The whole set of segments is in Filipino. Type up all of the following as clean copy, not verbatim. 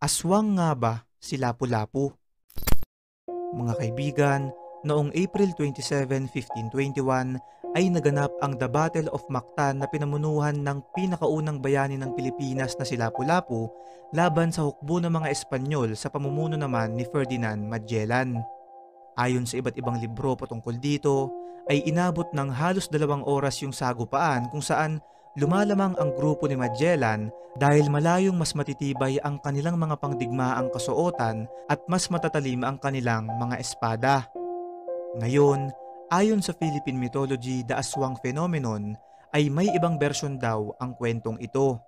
Aswang nga ba si Lapu-Lapu? Mga kaibigan, noong April 27, 1521 ay naganap ang The Battle of Mactan na pinamunuhan ng pinakaunang bayani ng Pilipinas na si Lapu-Lapu laban sa hukbo ng mga Espanyol sa pamumuno naman ni Ferdinand Magellan. Ayon sa iba't ibang libro patungkol dito, ay inabot ng halos 2 oras yung sagupaan kung saan lumalamang ang grupo ni Magellan dahil malayong mas matitibay ang kanilang mga pangdigmaang kasuotan at mas matatalim ang kanilang mga espada. Ngayon, ayon sa Philippine mythology, the Aswang phenomenon ay may ibang bersyon daw ang kwentong ito.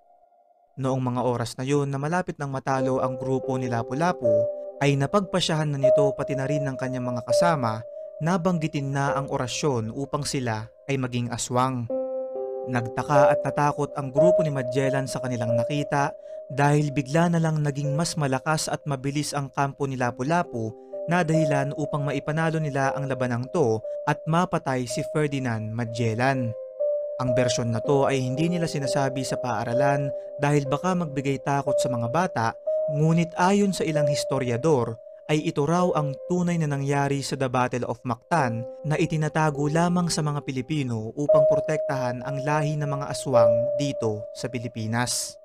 Noong mga oras na yun na malapit nang matalo ang grupo ni Lapu-Lapu, ay napagpasyahan na nito pati na rin ng kanyang mga kasama na banggitin na ang orasyon upang sila ay maging aswang. Nagtaka at natakot ang grupo ni Magellan sa kanilang nakita dahil bigla na lang naging mas malakas at mabilis ang kampo ni Lapu-Lapu na dahilan upang maipanalo nila ang labanang to at mapatay si Ferdinand Magellan. Ang bersyon na to ay hindi nila sinasabi sa paaralan dahil baka magbigay takot sa mga bata, ngunit ayon sa ilang historiador ay ito raw ang tunay na nangyari sa The Battle of Mactan na itinatago lamang sa mga Pilipino upang protektahan ang lahi ng mga aswang dito sa Pilipinas.